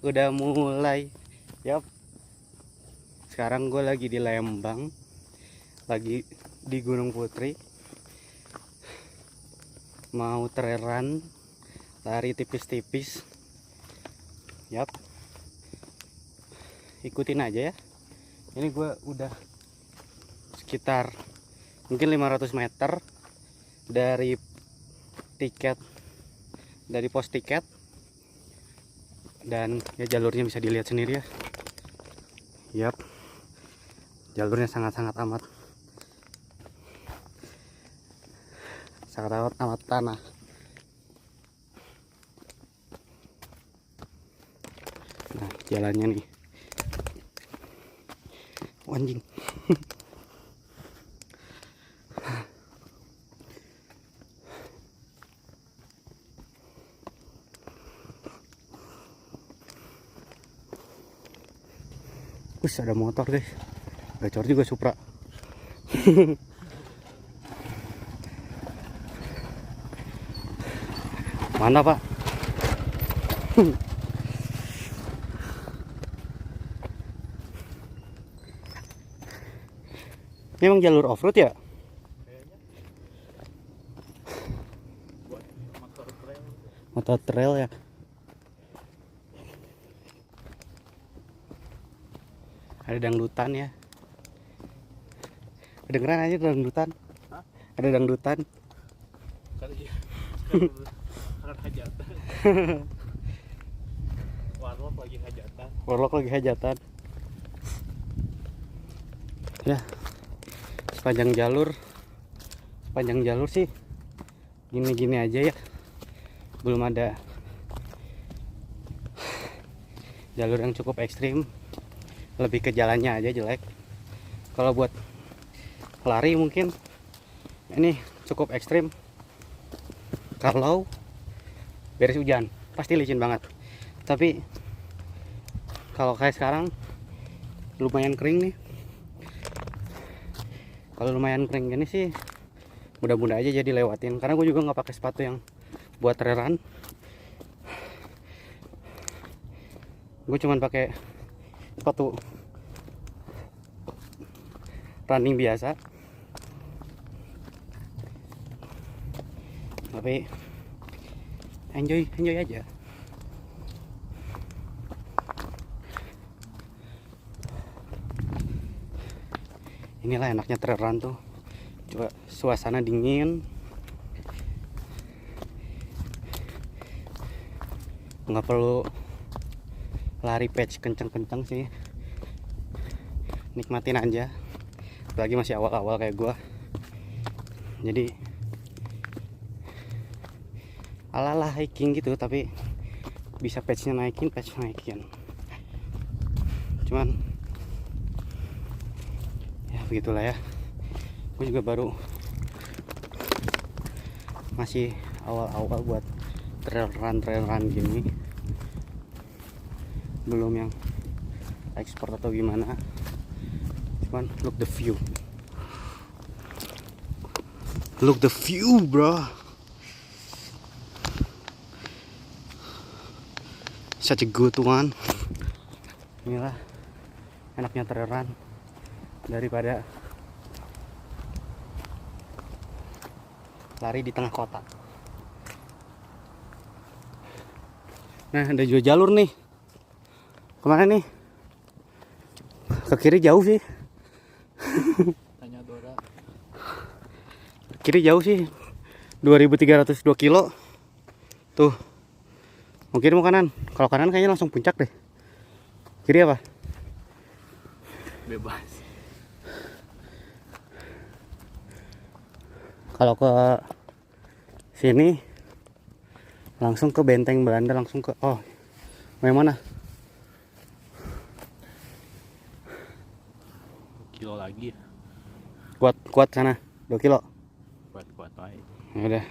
Udah mulai. Yap. Sekarang gue lagi di Lembang, lagi di Gunung Putri. Mau trail run, lari tipis-tipis. Yap. Ikutin aja ya. Ini gue udah sekitar mungkin 500 meter dari pos tiket. Dan ya jalurnya bisa dilihat sendiri ya. Yap. Jalurnya sangat-sangat amat tanah. Nah, jalannya nih. Anjing. Wih, ada motor guys. Gacor juga Supra. Mana pak? Ini emang jalur off-road ya? Motor trail ya? Ada dangdutan ya? Kedengeran aja dangdutan? Hah? Ada dangdutan? Hajatan. Warlock lagi hajatan. Ya, sepanjang jalur sih gini-gini aja ya. Belum ada jalur yang cukup ekstrim. Lebih ke jalannya aja jelek. Kalau buat lari mungkin ini cukup ekstrim. Kalau beres hujan pasti licin banget. Tapi kalau kayak sekarang lumayan kering nih. Kalau lumayan kering gini sih mudah-mudahan aja jadi lewatin. Karena gue juga nggak pakai sepatu yang buat trail run. Gue cuman pakai sepatu running biasa. Tapi enjoy aja. Inilah enaknya trail run tuh. Coba suasana dingin. Nggak perlu lari patch kenceng-kenceng sih. Nikmatin aja. Apalagi masih awal-awal kayak gua. Jadi ala-ala hiking gitu, tapi bisa patch naikin. Cuman ya begitulah ya. Gue juga baru masih awal-awal buat trail run gini. Belum yang expert atau gimana. Cuman look the view bro. Such a good one. Inilah enaknya trail run daripada lari di tengah kota. Nah, ada juga jalur nih. Kemana nih? Ke kiri jauh sih. Tanya Dora. Kiri jauh sih. 2302 kilo. Tuh. Mungkin mau kanan. Kalau kanan kayaknya langsung puncak deh. Kiri apa? Bebas. Kalau ke sini langsung ke Benteng Belanda, langsung ke yang mana? Kilo lagi. Kuat sana 2 kilo. Kuat baik. Ya udah.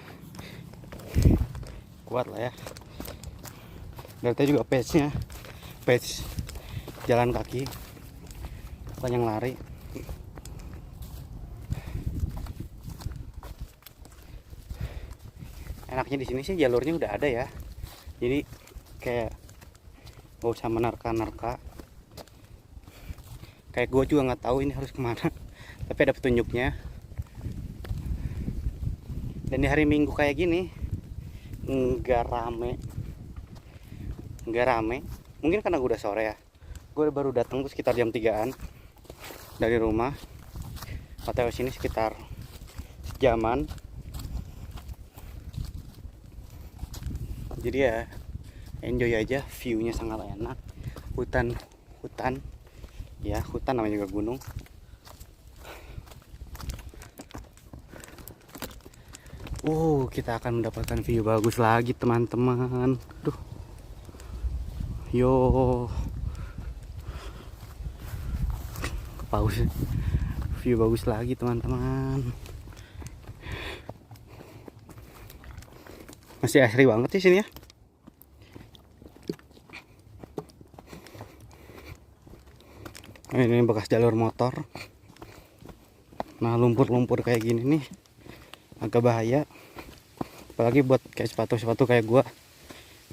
Kuat lah ya. Berarti juga patch jalan kaki. Bukan yang lari. Enaknya di sini sih jalurnya udah ada ya. Jadi kayak Gak usah menerka-nerka. Kayak gue juga nggak tahu ini harus kemana. Tapi ada petunjuknya. Dan di hari Minggu kayak gini nggak rame. Mungkin karena gue udah sore ya. Gue baru datang tuh sekitar jam 3-an dari rumah. OTW sini sekitar sejaman. Jadi ya enjoy aja, view-nya sangat enak. Hutan ya, hutan namanya juga gunung. Kita akan mendapatkan view bagus lagi teman-teman. Duh, yo, pause. View bagus lagi teman-teman. Masih asri banget sih sini ya. Ini bekas jalur motor. Nah, lumpur-lumpur kayak gini nih agak bahaya. Apalagi buat kayak sepatu kayak gua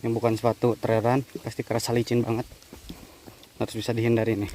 yang bukan sepatu trail run, pasti kerasa licin banget. Harus bisa dihindari nih.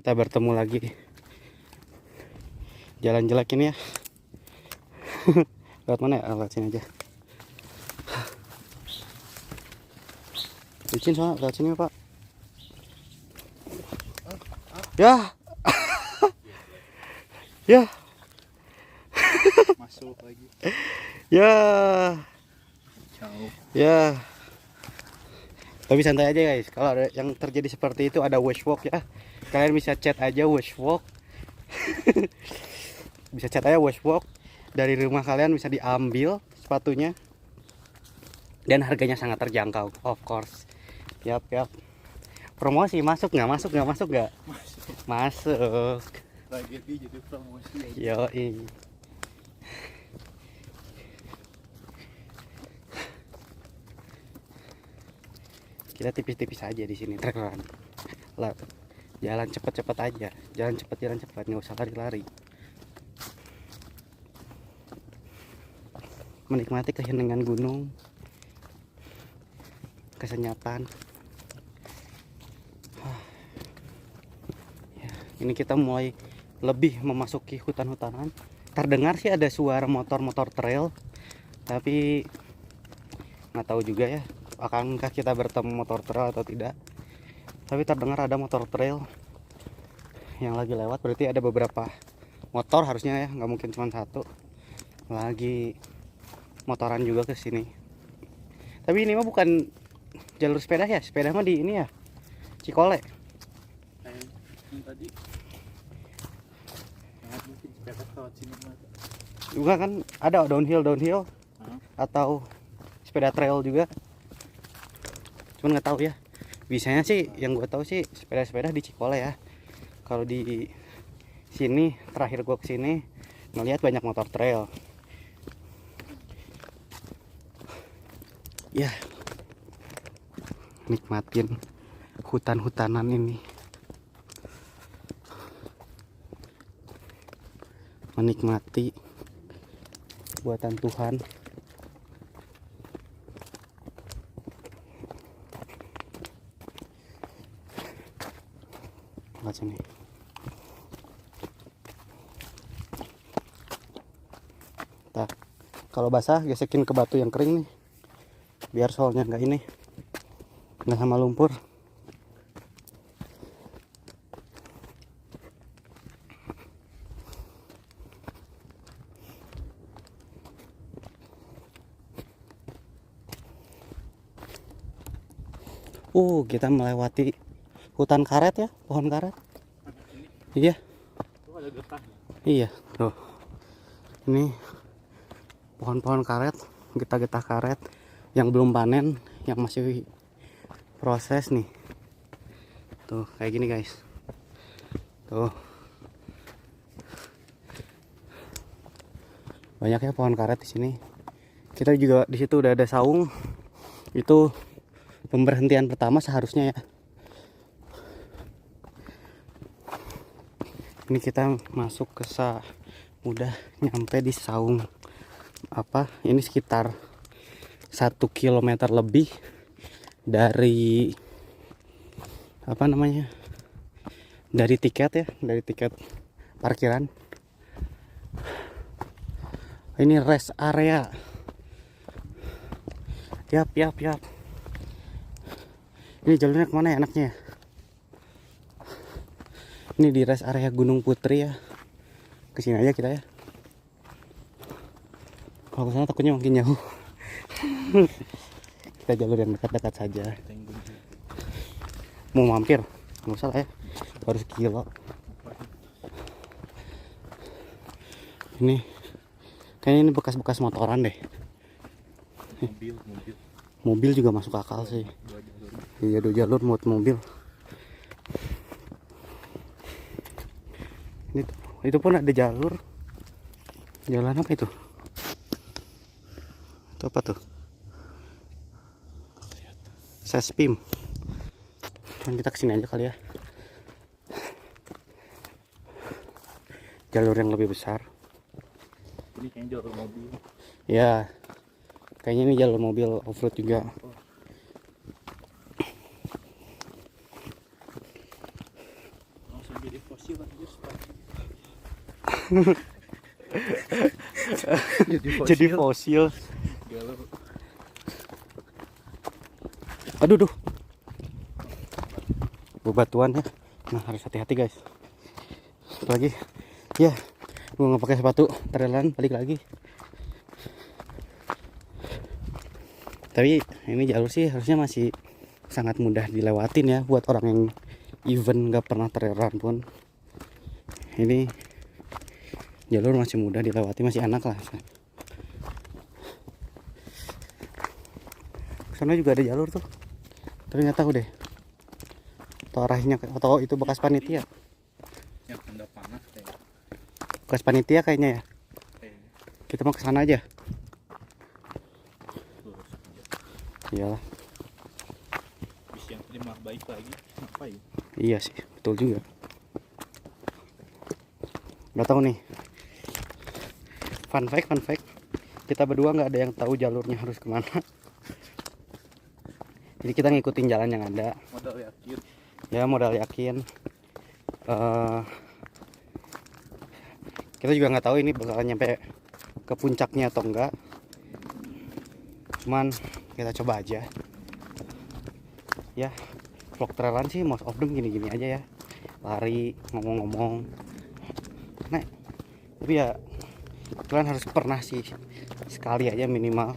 Kita bertemu lagi jalan jelek ini ya. Lewat mana ya? Lewat sini aja. Licin soalnya, lewat sini Pak. Ya. Ya. Masuk lagi. Ya. Jauh. Ya. Tapi santai aja guys. Kalau ada yang terjadi seperti itu, ada washwalk ya. Kalian bisa chat aja washwalk. Bisa chat aja washwalk. Dari rumah kalian bisa diambil sepatunya. Dan harganya sangat terjangkau, of course. Yap. Promosi masuk nggak? Masuk. Tragedi jadi promosi aja. Yoi. Kita tipis-tipis aja di sini trail. Jalan cepet-cepet aja, jalan cepet, nggak usah lari-lari. Menikmati keheningan gunung, kesenyapaan. Ya, ini kita mulai lebih memasuki hutan-hutanan. Terdengar sih ada suara motor-motor trail, tapi nggak tahu juga ya, akankah kita bertemu motor trail atau tidak. Tapi terdengar ada motor trail yang lagi lewat, berarti ada beberapa motor harusnya ya, nggak mungkin cuma satu. Lagi motoran juga ke sini. Tapi ini mah bukan jalur sepeda ya, sepeda mah di ini ya, Cikole. Yang tadi sangat mungkin sepeda lewat sini Juga kan ada downhill atau sepeda trail juga. Cuman nggak tahu ya. Biasanya sih yang gue tahu sih sepeda-sepeda di Cikole ya. Kalau di sini terakhir gue kesini ngelihat banyak motor trail. Ya, nikmatin hutan-hutanan ini. Menikmati buatan Tuhan. Lihat sini. Nah, kalau basah gesekin ke batu yang kering nih, biar soalnya nggak sama lumpur. Kita melewati hutan karet ya, pohon karet. Iya. Tuh ada getah. Iya, tuh. Ini pohon-pohon karet, getah-getah karet yang belum panen, yang masih proses nih. Tuh kayak gini guys. Tuh banyak ya pohon karet di sini. Kita juga di situ udah ada saung. Itu pemberhentian pertama seharusnya ya. Ini kita masuk ke udah nyampe di saung. Apa? Ini sekitar 1 kilometer lebih dari apa namanya? Dari tiket ya, dari tiket parkiran. Ini rest area. Yap. Ini jalurnya kemana ya enaknya? Ini di rest area Gunung Putri ya. Kesini aja kita ya. Kalau kesana takutnya makin jauh. Kita jalur yang dekat-dekat saja. Mau mampir? Nggak usah lah ya. Baru sekilo. Ini kayaknya ini bekas-bekas motoran deh. Mobil juga masuk akal sih. Iya, 2 jalur muat mobil. Itu pun ada jalur. Jalan apa itu? Itu apa tuh? Sespim. Dan kita kesini aja kali ya. Jalur yang lebih besar. Ini kayaknya jalur mobil. Ya, kayaknya ini jalur mobil off-road juga. Langsung jadi fosil aja sepatu. Jadi fosil. Jalur. Aduh. Bebatuan ya. Nah, harus hati-hati guys. Satu lagi. Ya, gua nggak pakai sepatu, trailan balik lagi. Tapi ini jalur sih harusnya masih sangat mudah dilewatin ya buat orang yang even nggak pernah trailan pun. Ini jalur masih mudah dilewati, masih enak lah. Sana juga ada jalur tuh, tapi nggak tahu deh atau arahnya, atau itu bekas panitia. Yang udah panas kayaknya. Bekas panitia kayaknya ya. Kita mau ke sana aja. Lurus aja. Iyalah. Bis yang tadi mah baik lagi. Ngapain? Iya sih, betul juga. Udah tahu nih. Fun fact. Kita berdua nggak ada yang tahu jalurnya harus kemana. Jadi kita ngikutin jalan yang ada. Modal yakin. Ya modal yakin. Kita juga nggak tahu ini bakalan nyampe ke puncaknya atau enggak. Cuman kita coba aja. Ya, vlog trailan sih most of them gini-gini aja ya. Lari, ngomong-ngomong. Nah, tapi ya kalian harus pernah sih sekali aja minimal.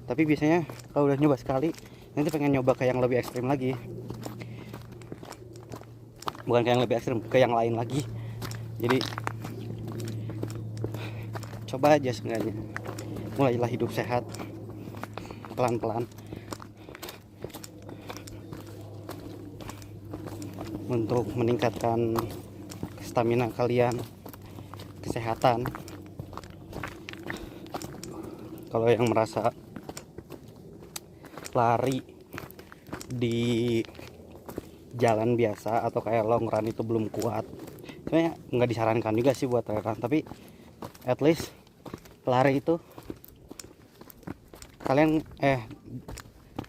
Tapi biasanya kalau udah nyoba sekali, nanti pengen nyoba ke yang lebih ekstrim lagi. Bukan ke yang lebih ekstrim, ke yang lain lagi. Jadi coba aja seenggaknya. Mulailah hidup sehat pelan-pelan untuk meningkatkan stamina kalian, kesehatan. Kalau yang merasa lari di jalan biasa atau kayak long run itu belum kuat, sebenarnya nggak disarankan juga sih buat trail run, tapi at least lari itu kalian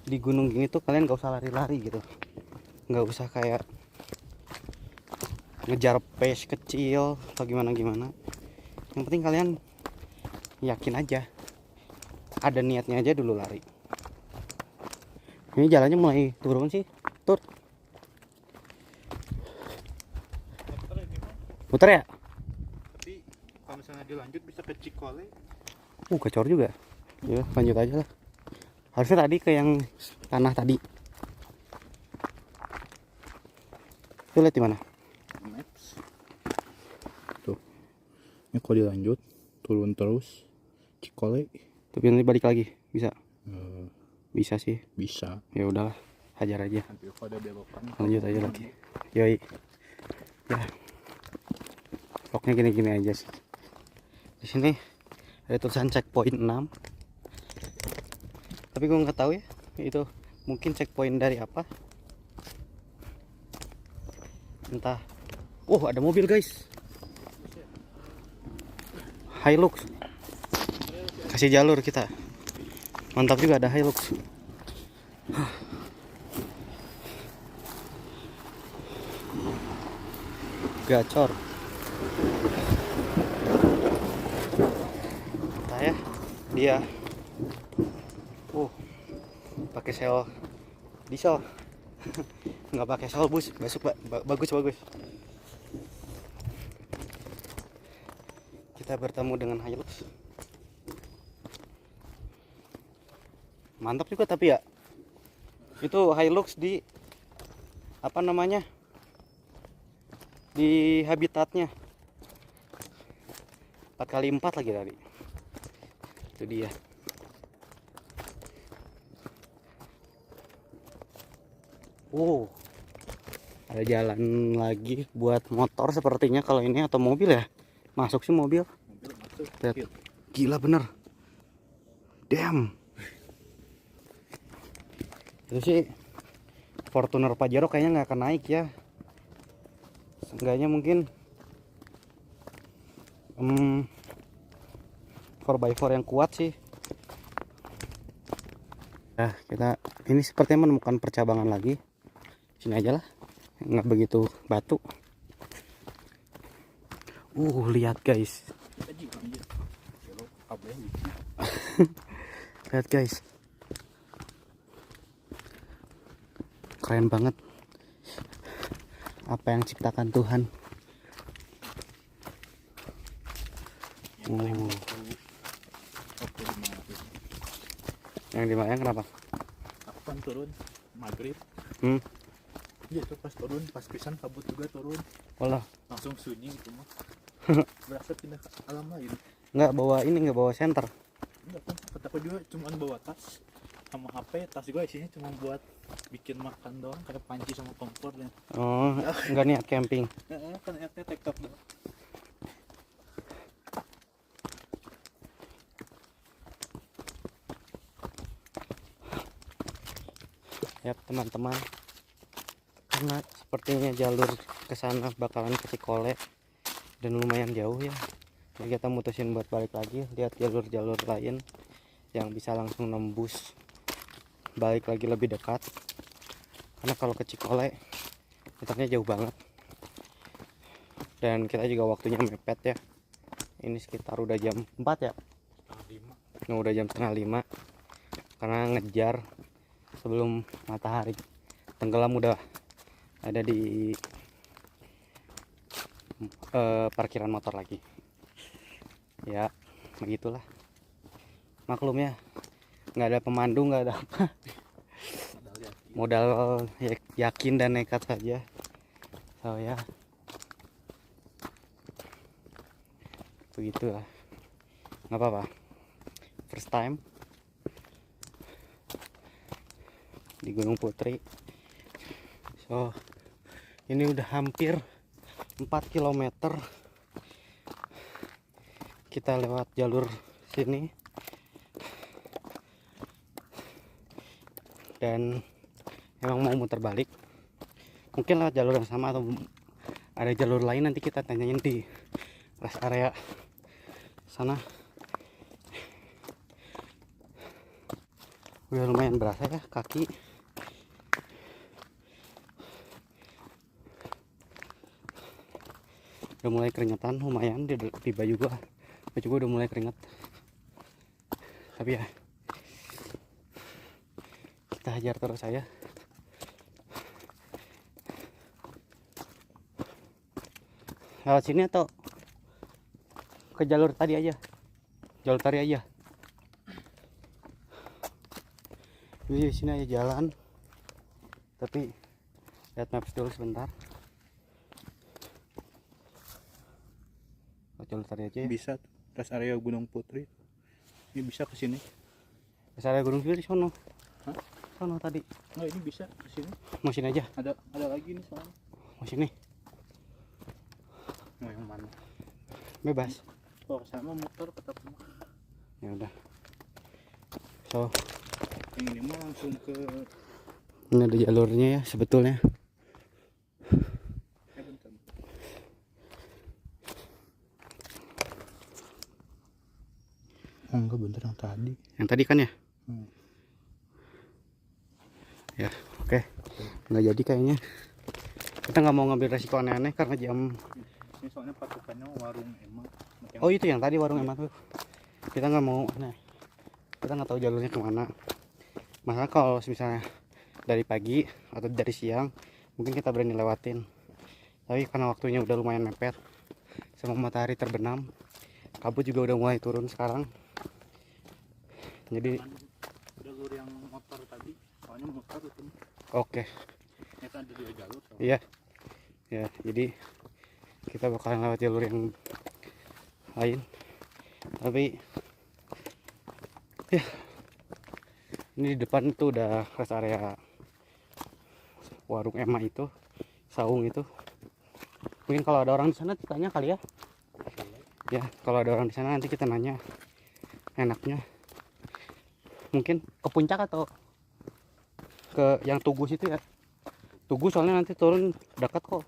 di gunung gini tuh kalian nggak usah lari-lari gitu, nggak usah kayak ngejar pace kecil atau gimana. Yang penting kalian yakin aja, ada niatnya aja dulu lari. Ini jalannya mulai turun sih, putar ya. Tapi kalau misalnya dilanjut bisa ke Cikole. Kacor juga. Ya lanjut aja lah. Harusnya tadi ke yang tanah tadi. Tuh lihat di mana? Maps. Tuh. Ini kalau dilanjut turun terus Cikole. Tapi nanti balik lagi bisa. Eh, Bisa sih. bisa Ya udahlah, hajar aja. nanti kalau ada belokan Lanjut aja lagi. Yoi. Ya. Vlognya gini-gini aja sih. Di sini ada tulisan checkpoint 6. Tapi gue nggak tahu ya, itu mungkin checkpoint dari apa. Entah. Oh, ada mobil guys. Hilux. Kasih jalur kita. Mantap juga, ada Hilux. Gacor. Nah ya, dia. Pakai sel diesel. Nggak pakai sel bus. Bagus. Kita bertemu dengan Hilux. Mantap juga tapi ya. Itu Hilux di apa namanya? Di habitatnya 4x4 lagi tadi. Itu dia. Ada jalan lagi buat motor sepertinya kalau ini, atau mobil ya. Masuk sih mobil. Lihat. Gila bener. Damn. Itu sih Fortuner Pajero kayaknya nggak akan naik ya. Seenggaknya mungkin 4x4 yang kuat sih. Nah, kita ini sepertinya menemukan percabangan lagi. Sini aja lah, nggak begitu batu. Lihat guys. Lihat guys. Keren banget. Apa yang ciptakan Tuhan. Yang di mana kenapa? Aku kan turun maghrib. Iya tuh pas turun, pas pisan kabut juga turun. Olah. Langsung sunyi gitu mah. Berasa pindah ke alam lain. Nggak bawa senter. Enggak kan, kataku juga cuman bawa tas sama HP, tas juga isinya cuma buat bikin makan doang, kayak panci sama kompor ya. Oh, nggak niat camping. Kan niatnya tektok doang. Ya teman-teman, karena sepertinya jalur ke sana bakalan ke Cikole dan lumayan jauh ya, jadi kita mutusin buat balik lagi, lihat jalur-jalur lain yang bisa langsung nembus balik lagi lebih dekat. Karena kalau ke Cikole meternya jauh banget dan kita juga waktunya mepet ya. Ini sekitar udah jam 4 ya. Nah, udah jam setengah 5 karena ngejar sebelum matahari tenggelam. Udah ada di parkiran motor lagi ya, begitulah maklum ya, nggak ada pemandu, nggak ada apa. Modal yakin dan nekat saja. So ya begitulah, nggak apa-apa, first time di Gunung Putri. So ini udah hampir 4 km kita lewat jalur sini, dan emang mau muter balik, mungkin lewat jalur yang sama atau ada jalur lain, nanti kita tanyain di rest area sana. Udah lumayan berasa ya kaki. Udah mulai keringetan lumayan di baju gua udah mulai keringet. Tapi ya kita hajar terus aja. Lewat sini atau ke jalur tadi aja? Jalur tadi aja. Di sini aja jalan. Tapi lihat maps dulu sebentar. Jalur tadi aja ya? Bisa rest area Gunung Putri. Ini bisa ke sini. Misalnya Gunung Putri sono. Hah? Sono tadi. Oh, ini bisa ke sini. Mau sini aja. Ada lagi nih soalnya. Mau sini. Mau yang mana? Bebas. Oh, sama motor tetap mah. Ya udah. So, Yang ini mah langsung ke ini ada jalurnya ya sebetulnya. bentar. Oh, enggak bener yang tadi. Yang tadi kan ya? Hmm. Ya, oke. Nggak jadi kayaknya. Kita nggak mau ngambil resiko aneh-aneh karena jam. Ini soalnya patokannya warung emang. Oh itu yang tadi warung emak tuh. Kita nggak mau aneh. Kita nggak tahu jalurnya kemana. Maka kalau misalnya dari pagi atau dari siang, mungkin kita berani lewatin. Tapi karena waktunya udah lumayan mepet, sama matahari terbenam, kabut juga udah mulai turun sekarang. Jadi, jalur yang motor tadi, soalnya motor itu oke. ya kan ada 2 jalur. So. Iya, ya. Jadi kita bakalan lewat jalur yang lain. Tapi, ya, ini di depan tuh udah rest area warung emak itu, saung itu. Mungkin kalau ada orang di sana tanya kali ya. Ya, kalau ada orang di sana nanti kita nanya enaknya. Mungkin ke puncak atau ke yang Tugu situ ya. Tugu soalnya nanti turun dekat kok.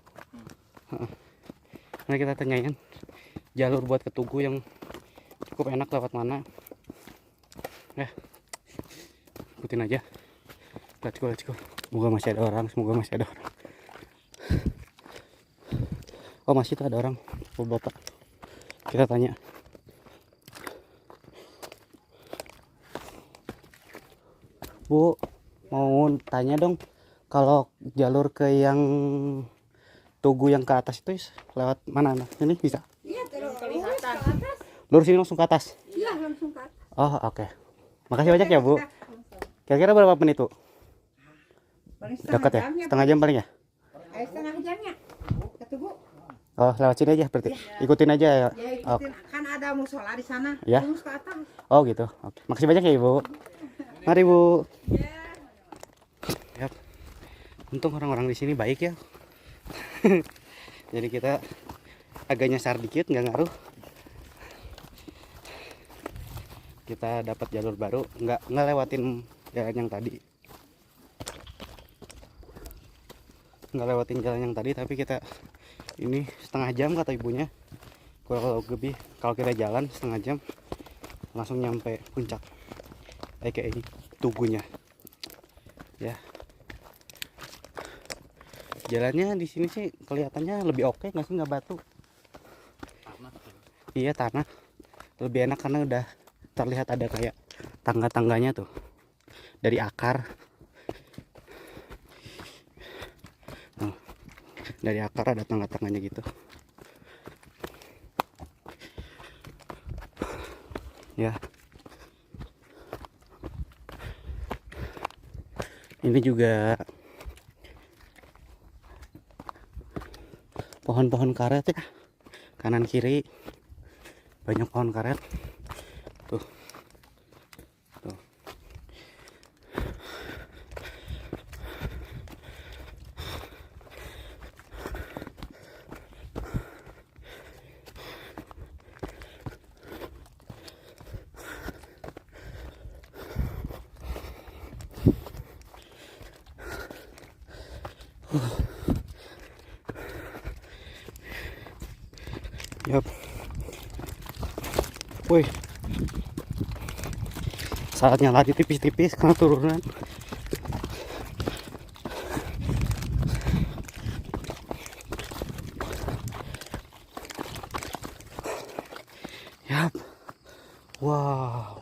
Nanti kita tanyain jalur buat ke Tugu yang cukup enak lewat mana. Ya, ikutin aja. Let's go, let's go. Semoga masih ada orang, semoga masih ada orang. Oh masih tuh ada orang, oh, bapak. Kita tanya. Bu, mau tanya dong, kalau jalur ke yang Tugu yang ke atas itu lewat mana? Nah, ini bisa? Iya, terus kelihatan. Lurus ini langsung ke atas? Iya, langsung ke atas. Oh oke. Makasih banyak ya Bu. Kira-kira berapa menit tuh? Paling Dekat ya? jamnya, Setengah jam paling ya? setengah jamnya. Ke Tugu. Oh lewat sini aja berarti? Ikutin aja ya? Ya, Oke. ikutin. Kan ada musola di sana. Ya. Terus ke atas. Oh gitu. Oke. Makasih banyak ya Ibu. Mari Bu. Yap. Untung orang-orang di sini baik ya. Jadi kita agak nyasar dikit, nggak ngaruh. Kita dapat jalur baru, nggak lewatin jalan yang tadi. Nggak lewatin jalan yang tadi, tapi kita ini setengah jam kata ibunya. Kalau lebih, kalau kita jalan setengah jam langsung nyampe puncak. Kayak ini Tugunya. Ya. Jalannya di sini sih kelihatannya lebih oke nggak sih, nggak batu. Tanah. Iya tanah. Lebih enak karena udah terlihat ada kayak tangga-tangganya tuh dari akar. Nah, dari akar ada tangga-tangganya gitu. Ya. Ini juga pohon-pohon karet ya, kanan kiri banyak pohon karet tuh. Yap. Woi, saatnya lari tipis-tipis karena turunan. Yap. Wow.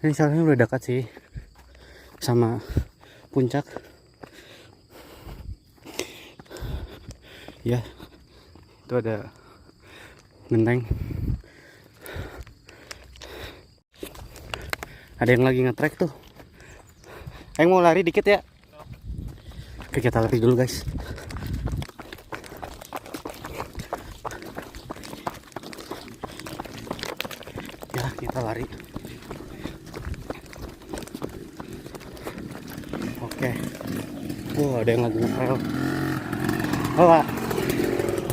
Ini jalannya udah dekat sih sama puncak. Ya, itu ada genteng. Ada yang lagi nge-trek tuh. Ayo mau lari dikit ya. Oke, kita lari dulu guys. lari. Oke. Ada yang lagi nge-trail. Oh, Pak.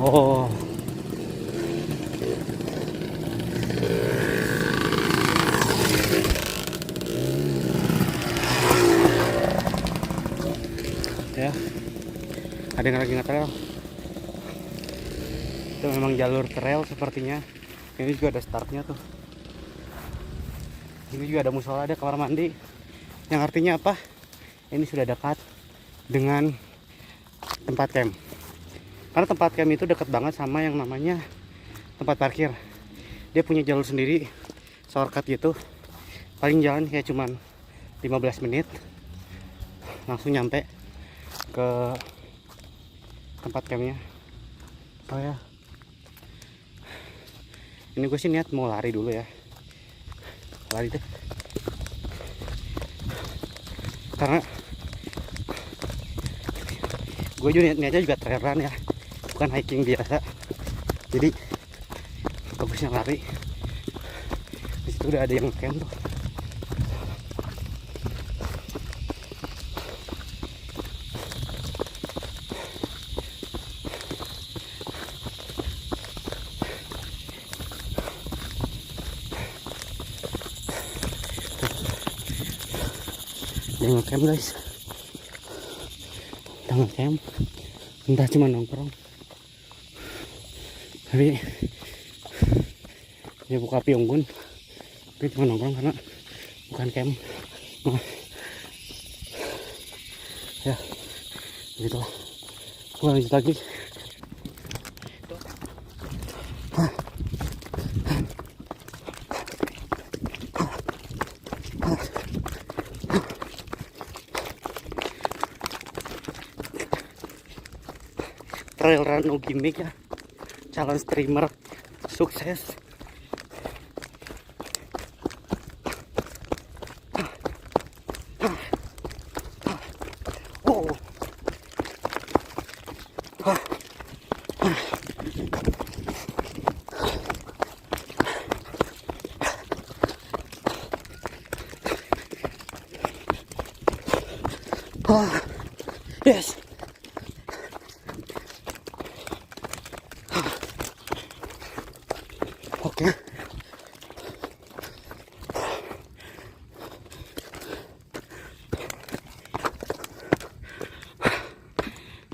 Oh. Ya. Ada yang lagi nge-trail. Itu memang jalur trail sepertinya. Ini juga ada startnya tuh. Ini juga ada musola, ada kamar mandi. Yang artinya apa? Ini sudah dekat dengan tempat camp. Karena tempat camp itu dekat banget sama yang namanya tempat parkir. Dia punya jalur sendiri, shortcut gitu. Paling jalan kayak cuman 15 menit. Langsung nyampe ke tempat campnya. Oh ya. Ini gue sih niat mau lari dulu ya. Lari deh. Karena gue juga niatnya juga trail run ya, bukan hiking biasa. Jadi bagusnya lari. Di situ udah ada yang camp tuh. Dia nge-camp guys. Kita nge-camp. Entah cuma nongkrong. Tapi dia buka api unggun. Tapi cuma nongkrong karena bukan camp. Nah. Ya. Begitulah. Gua lanjut lagi. Trail run no gimmick ya, calon streamer sukses. Oh. Yes. Oke.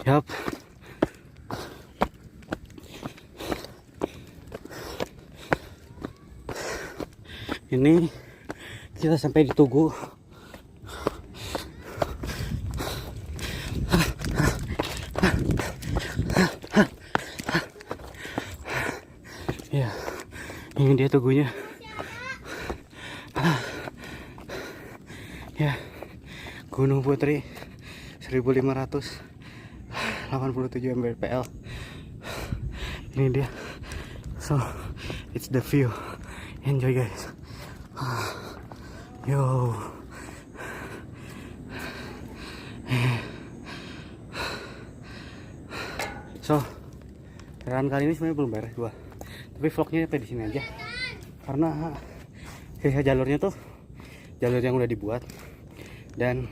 Yap. Ini kita sampai di Tugu. Ya. Ini dia Tugunya. Ya, Gunung Putri 1587 mdpl. Ini dia. So, it's the view. Enjoy guys. Yo. So, jalan kali ini sebenarnya belum beres gua. Tapi vlognya sampai di sini aja. Karena sisa jalurnya tuh jalur yang udah dibuat dan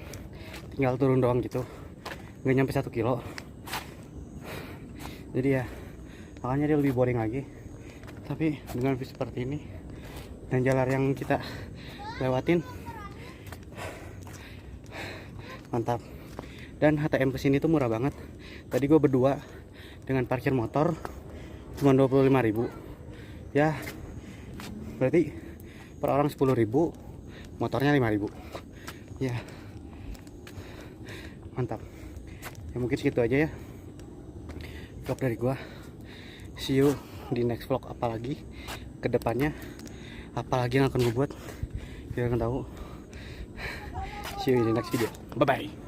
tinggal turun doang gitu, nggak nyampe 1 kilo. Jadi ya makanya dia lebih boring lagi. Tapi dengan view seperti ini dan jalan yang kita lewatin mantap. Dan HTM kesini tuh murah banget. Tadi gue berdua dengan parkir motor cuma 25.000 ya, berarti per orang 10.000, motornya 5.000 ya, mantap ya. Mungkin segitu aja ya vlog dari gua. See you di next vlog, apalagi kedepannya apalagi yang akan gue buat, kita akan tahu. See you in the next video, bye bye.